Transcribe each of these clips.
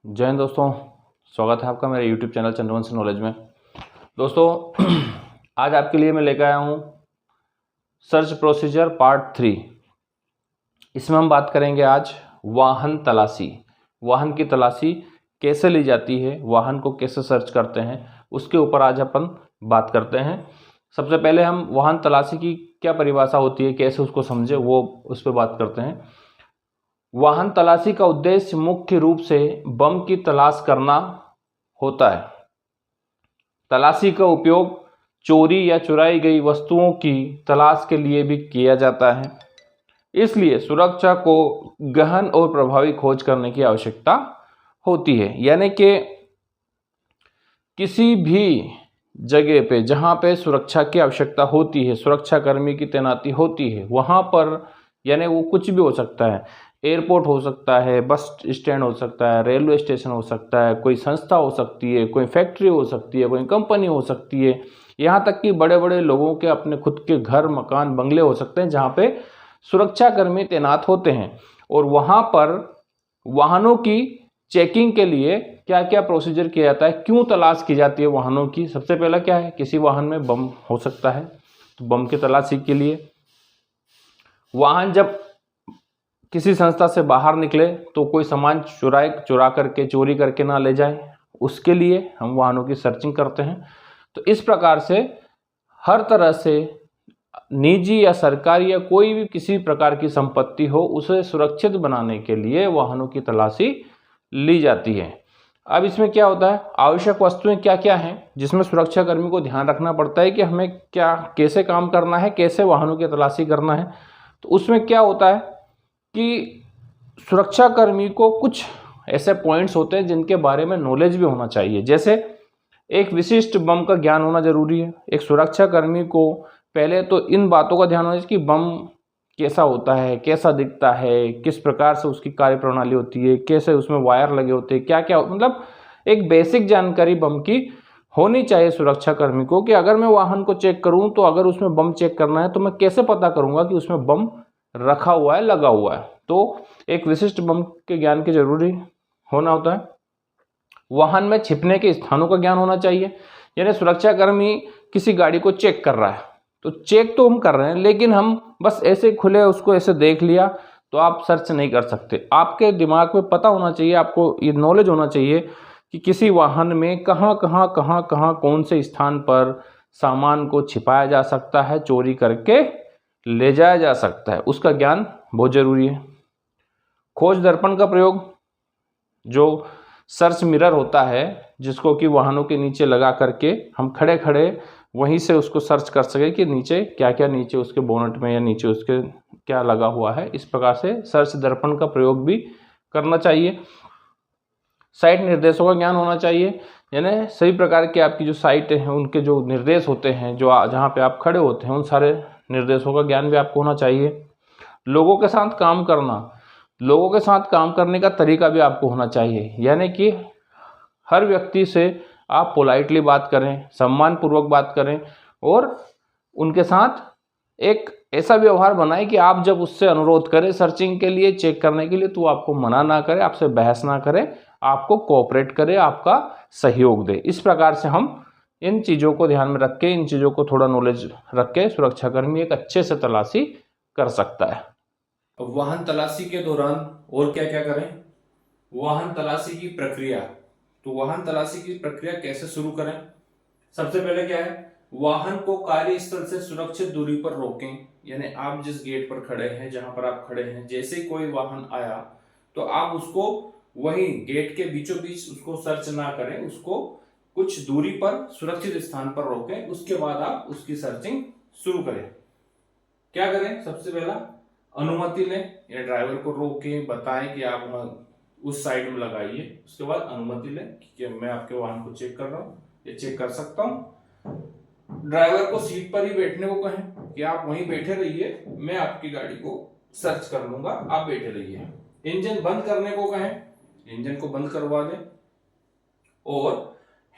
जय हिंद दोस्तों, स्वागत है आपका मेरे YouTube चैनल चंद्रवंशी नॉलेज में। दोस्तों आज आपके लिए मैं लेकर आया हूँ सर्च प्रोसीजर पार्ट 3। इसमें हम बात करेंगे आज वाहन तलाशी। वाहन की तलाशी कैसे ली जाती है, वाहन को कैसे सर्च करते हैं, उसके ऊपर आज अपन बात करते हैं। सबसे पहले हम वाहन तलाशी की क्या परिभाषा होती है, कैसे उसको समझे, वो उस पर बात करते हैं। वाहन तलाशी का उद्देश्य मुख्य रूप से बम की तलाश करना होता है। तलाशी का उपयोग चोरी या चुराई गई वस्तुओं की तलाश के लिए भी किया जाता है। इसलिए सुरक्षा को गहन और प्रभावी खोज करने की आवश्यकता होती है। यानी कि किसी भी जगह पे जहाँ पे सुरक्षा की आवश्यकता होती है, सुरक्षा कर्मी की तैनाती होती है, वहाँ पर यानी वो कुछ भी हो सकता है। एयरपोर्ट हो सकता है, बस स्टैंड हो सकता है, रेलवे स्टेशन हो सकता है, कोई संस्था हो सकती है, कोई फैक्ट्री हो सकती है, कोई कंपनी हो सकती है, यहाँ तक कि बड़े बड़े लोगों के अपने खुद के घर, मकान, बंगले हो सकते हैं जहाँ पे सुरक्षा कर्मी तैनात होते हैं। और वहाँ पर वाहनों की चेकिंग के लिए क्या क्या प्रोसीजर किया जाता है, क्यों तलाश की जाती है वाहनों की। सबसे पहला क्या है, किसी वाहन में बम हो सकता है, तो बम की तलाशी के लिए। वाहन जब किसी संस्था से बाहर निकले तो कोई सामान चुरा करके, चोरी करके ना ले जाए, उसके लिए हम वाहनों की सर्चिंग करते हैं। तो इस प्रकार से हर तरह से निजी या सरकारी या कोई भी किसी प्रकार की संपत्ति हो, उसे सुरक्षित बनाने के लिए वाहनों की तलाशी ली जाती है। अब इसमें क्या होता है, आवश्यक वस्तुएं क्या क्या हैं जिसमें सुरक्षा कर्मी को ध्यान रखना पड़ता है कि हमें क्या, कैसे काम करना है, कैसे वाहनों की तलाशी करना है। तो उसमें क्या होता है कि सुरक्षा कर्मी को कुछ ऐसे पॉइंट्स होते हैं जिनके बारे में नॉलेज भी होना चाहिए। जैसे एक विशिष्ट बम का ज्ञान होना जरूरी है। एक सुरक्षा कर्मी को पहले तो इन बातों का ध्यान होना चाहिए कि बम कैसा होता है, कैसा दिखता है, किस प्रकार से उसकी कार्य प्रणाली होती है, कैसे उसमें वायर लगे होते हैं, क्या क्या, मतलब एक बेसिक जानकारी बम की होनी चाहिए सुरक्षा कर्मी को। कि अगर मैं वाहन को चेक करूं तो अगर उसमें बम चेक करना है तो मैं कैसे पता करूंगा कि उसमें बम रखा हुआ है, लगा हुआ है। तो एक विशिष्ट बम के ज्ञान की जरूरी होना होता है। वाहन में छिपने के स्थानों का ज्ञान होना चाहिए। यानी सुरक्षा कर्मी किसी गाड़ी को चेक कर रहा है, तो चेक तो हम कर रहे हैं, लेकिन हम बस ऐसे खुले उसको ऐसे देख लिया तो आप सर्च नहीं कर सकते। आपके दिमाग में पता होना चाहिए, आपको ये नॉलेज होना चाहिए कि किसी वाहन में कहाँ कहाँ कहाँ कहाँ कौन से स्थान पर सामान को छिपाया जा सकता है, चोरी करके ले जाया जा सकता है, उसका ज्ञान बहुत जरूरी है। खोज दर्पण का प्रयोग, जो सर्च मिरर होता है जिसको कि वाहनों के नीचे लगा करके हम खड़े खड़े वहीं से उसको सर्च कर सके कि नीचे क्या क्या, नीचे उसके बोनट में या नीचे उसके क्या लगा हुआ है। इस प्रकार से सर्च दर्पण का प्रयोग भी करना चाहिए। साइट निर्देशों का ज्ञान होना चाहिए। यानी सभी प्रकार की आपकी जो साइट हैं उनके जो निर्देश होते हैं, जो जहाँ पे आप खड़े होते हैं, उन सारे निर्देशों का ज्ञान भी आपको होना चाहिए। लोगों के साथ काम करना, लोगों के साथ काम करने का तरीका भी आपको होना चाहिए। यानी कि हर व्यक्ति से आप पोलाइटली बात करें, सम्मानपूर्वक बात करें, और उनके साथ एक ऐसा व्यवहार बनाएं कि आप जब उससे अनुरोध करें सर्चिंग के लिए, चेक करने के लिए, तो आपको मना ना करे, आपसे बहस ना करे, आपको कोऑपरेट करे, आपका सहयोग दे। इस प्रकार से हम इन चीज़ों को ध्यान में रख के, इन चीज़ों को थोड़ा नॉलेज रख के सुरक्षाकर्मी एक अच्छे से तलाशी कर सकता है। वाहन तलाशी के दौरान और क्या क्या करें, वाहन तलाशी की प्रक्रिया। तो वाहन तलाशी की प्रक्रिया कैसे शुरू करें। सबसे पहले क्या है, वाहन को कार्यस्थल से सुरक्षित दूरी पर रोकें। यानी आप जिस गेट पर खड़े हैं, जहां पर आप खड़े हैं, जैसे ही कोई वाहन आया तो आप उसको वहीं गेट के बीचों बीच उसको सर्च ना करें, उसको कुछ दूरी पर सुरक्षित स्थान पर रोकें। उसके बाद आप उसकी सर्चिंग शुरू करें। क्या करें, सबसे पहला अनुमति लें, या ड्राइवर को रोक के बताएं कि आप उस साइड में लगाइए। उसके बाद अनुमति लें कि मैं आपके वाहन को चेक कर रहा हूँ, ये चेक कर सकता हूँ। ड्राइवर को सीट पर ही बैठने को कहें कि आप वहीं बैठे रहिए, मैं आपकी गाड़ी को सर्च कर लूंगा, आप बैठे रहिए। इंजन बंद करने को कहें, इंजन को बंद करवा दें। और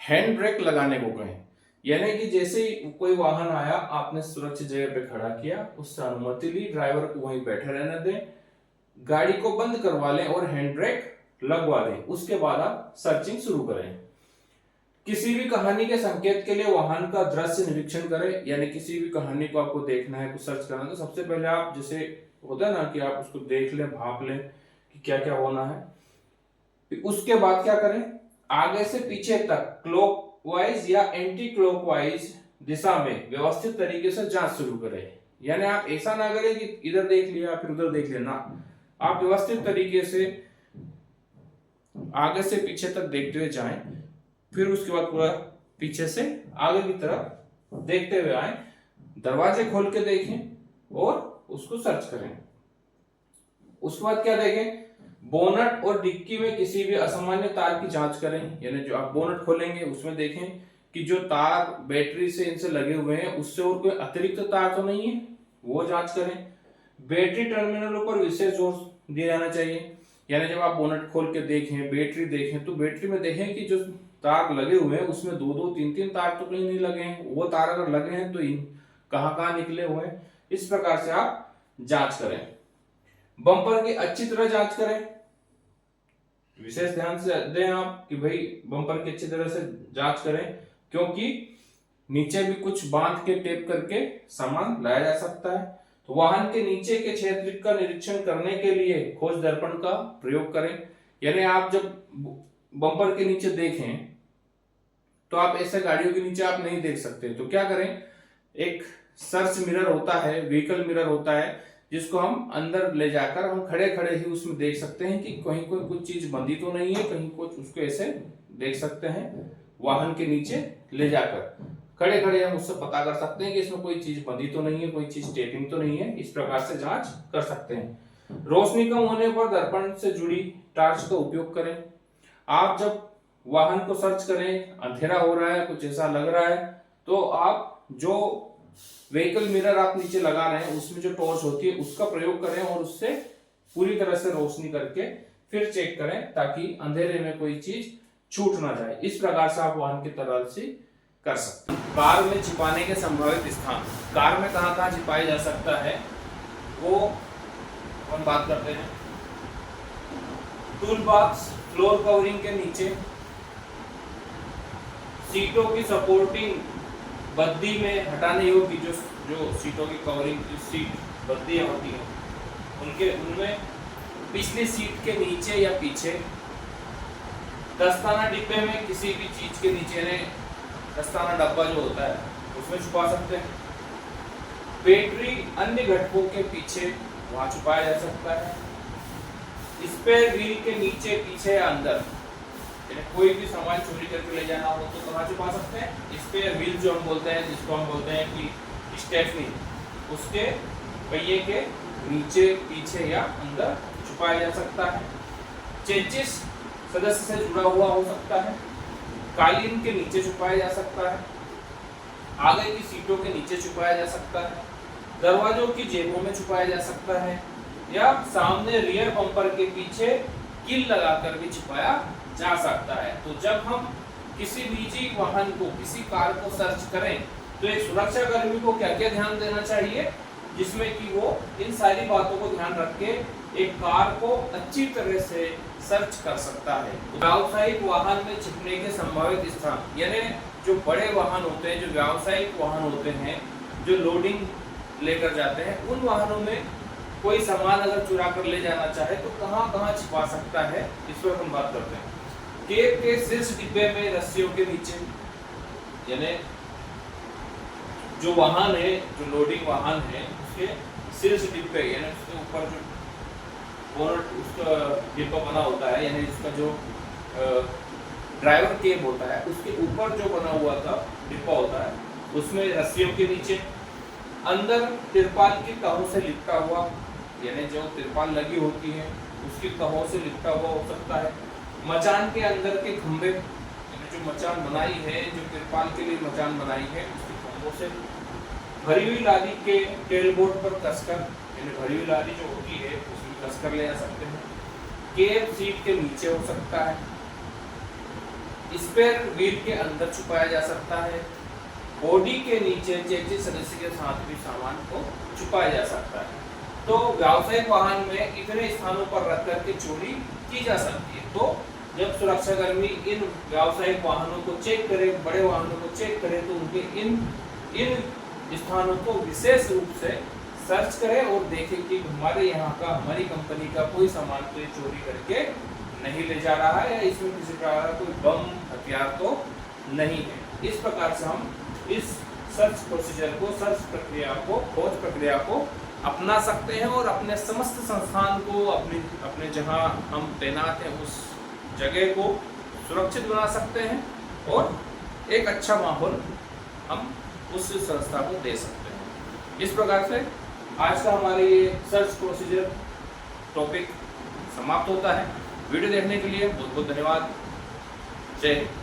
हैंड ब्रेक लगाने को कहें, यानी कि जैसे ही कोई वाहन आया, आपने सुरक्षित जगह पे खड़ा किया, उससे अनुमति ली, ड्राइवर को वहीं बैठे रहने दें, गाड़ी को बंद करवा लें और हैंड ब्रेक लगवा दें, उसके बाद आप सर्चिंग शुरू करें। किसी भी कहानी के संकेत के लिए वाहन का दृश्य निरीक्षण करें, यानी किसी भी कहानी को आपको देखना है, कुछ सर्च करना है, तो सबसे पहले आप, जैसे होता है ना कि आप उसको देख लें, भाप लें कि क्या क्या होना है। उसके बाद क्या करें, आगे से पीछे तक क्लॉकवाइज या एंटी क्लॉकवाइज दिशा में व्यवस्थित तरीके से जांच शुरू करें। यानी आप ऐसा ना करें कि इधर देख लिया फिर उधर देख लेना, आप व्यवस्थित तरीके से आगे से पीछे तक देखते हुए जाएं, फिर उसके बाद पूरा पीछे से आगे की तरफ देखते हुए आए, दरवाजे खोल के देखें और उसको सर्च करें। उसके बाद क्या देखें, बोनट और डिक्की में किसी भी असामान्य तार की जांच करें, यानी जो आप बोनट खोलेंगे उसमें देखें कि जो तार बैटरी से इनसे लगे हुए हैं उससे और कोई अतिरिक्त तार तो नहीं है, वो जांच करें। बैटरी टर्मिनलों पर विशेष जोर दिया जाना चाहिए, यानी जब आप बोनट खोल के देखें, बैटरी देखें, तो बैटरी में देखें कि जो तार लगे हुए हैं उसमें 2-2 3-3 तार तो कहीं नहीं लगे हैं, वो तार अगर लगे हैं तो कहां निकले हुए हैं, इस प्रकार से आप जांच करें। बम्पर की अच्छी तरह जांच करें, विशेष ध्यान से दें आप कि भाई बम्पर की अच्छी तरह से जांच करें, क्योंकि नीचे भी कुछ बांध के टेप करके सामान लाया जा सकता है। तो वाहन के नीचे के क्षेत्र का निरीक्षण करने के लिए खोज दर्पण का प्रयोग करें, यानी आप जब बम्पर के नीचे देखें तो आप ऐसे गाड़ियों के नीचे आप नहीं देख सकते, तो क्या करें, एक सर्च मिरर होता है, व्हीकल मिरर होता है, जिसको हम अंदर ले जाकर हम खड़े खड़े ही उसमें देख सकते हैं कि कहीं कोई कुछ चीज बंधी तो नहीं है, कहीं कुछ, उसको ऐसे देख सकते हैं। वाहन के नीचे ले जाकर खड़े खड़े हम उससे पता कर सकते हैं कि इसमें कोई चीज बंधी तो नहीं है, कोई चीज टेपिंग तो नहीं है, इस प्रकार से जांच कर सकते हैं। रोशनी कम होने पर दर्पण से जुड़ी टॉर्च का उपयोग करें। आप जब वाहन को सर्च करें, अंधेरा हो रहा है, कुछ ऐसा लग रहा है, तो आप जो व्हीकल मिरर आप नीचे लगा रहे हैं उसमें जो टॉर्च होती है उसका प्रयोग करें और उससे पूरी तरह से रोशनी करके फिर चेक करें, ताकि अंधेरे में कोई चीज छूट ना जाए। इस प्रकार से आप वाहन की तलाशी कर सकते हैं। कार में छिपाने के संभावित स्थान, कार में कहां-कहां छिपाया जा सकता है वो हम बात करते हैं। टूल बॉक्स, फ्लोर कवरिंग के नीचे, सीटों की सपोर्टिंग बद्दी में हटाने योग्य जो सीटों की कवरिंग की सीट बद्दियां होती हैं उनमें पिछली सीट के नीचे या पीछे, दस्ताना डिब्बे में किसी भी चीज के नीचे, दस्ताना डब्बा जो होता है उसमें छुपा सकते हैं। बैटरी अन्य घटकों के पीछे वहां छुपाया जा सकता है। स्पेयर व्हील के नीचे, पीछे या अंदर, कोई भी सामान चोरी करके ले जाना हो तो कहाँ छुपा सकते हैं, स्पेयर व्हील जो हम बोलते हैं, जिसको हम बोलते हैं कि स्टेफनी, उसके पहिए के नीचे, पीछे या अंदर छुपाया जा सकता है। चेचिस सदस्य से जुड़ा हुआ हो सकता है, कालीन के नीचे छुपाया जा सकता है, आगे की सीटों के नीचे छुपाया जा सकता है, दरवाजों की जेबों में छुपाया जा सकता है, या सामने रियर बम्पर के पीछे कील लगाकर भी छुपाया जा सकता है। तो जब हम किसी निजी वाहन को, किसी कार को सर्च करें तो एक सुरक्षा कर्मी को क्या क्या ध्यान देना चाहिए, जिसमें कि वो इन सारी बातों को ध्यान रख के एक कार को अच्छी तरह से सर्च कर सकता है। व्यावसायिक वाहन में छिपने के संभावित स्थान, यानी जो बड़े वाहन होते हैं, जो व्यावसायिक वाहन होते हैं, जो लोडिंग लेकर जाते हैं, उन वाहनों में कोई सामान अगर चुरा कर ले जाना चाहे तो कहां कहां छिपा सकता है, इस पर हम बात करते हैं। केब के शीर्ष डिब्बे में रस्सियों के नीचे, यानी जो वाहन है, जो लोडिंग वाहन है, उसके शीर्ष डिब्बे, यानी उसके ऊपर जो बोनट उसका डिब्बा बना होता है, यानी उसका जो ड्राइवर केब होता है उसके ऊपर जो बना हुआ था डिब्बा होता है, उसमें रस्सियों के नीचे, अंदर तिरपाल की तहों से लिपटा हुआ, यानी जो तिरपाल लगी होती है उसकी तहों से लिपटा हुआ हो सकता है। मचान के अंदर के खंभे, यानी जो मचान बनाई है, जो तिरपाल के लिए मचान बनाई है, उसके खंभों से, भरी हुई लादी के टेलबोर्ड पर कसकर, यानी भरी हुई लादी जो होती है उसमें कसकर ले जा सकते हैं। केब सीट के नीचे हो सकता है, स्पेयर व्हील के अंदर छुपाया जा सकता है, बॉडी के नीचे चेचिस सदस्य के साथ भी सामान को छुपाया जा सकता है। तो व्यावसायिक वाहन में इतने स्थानों पर रख करके चोरी की जा सकती है। तो जब सुरक्षाकर्मी इन व्यावसायिक वाहनों को चेक करे, बड़े वाहनों को चेक करे, तो उनके इन स्थानों को विशेष रूप से सर्च करे और देखे कि हमारे यहाँ का, हमारी कंपनी का कोई सामान तो चोरी करके नहीं ले जा रहा है, या इसमें किसी प्रकार का कोई बम हथियार तो नहीं है। इस प्रकार से हम इस सर्च प्रोसीजर को, सर्च प्रक्रिया को, खोज प्रक्रिया को अपना सकते हैं और अपने समस्त संस्थान को, अपने जहां हम तैनात हैं उस जगह को सुरक्षित बना सकते हैं और एक अच्छा माहौल हम उस संस्था को दे सकते हैं। इस प्रकार से आज का हमारे ये सर्च प्रोसीजर टॉपिक समाप्त होता है। वीडियो देखने के लिए बहुत बहुत धन्यवाद। जय हिंद।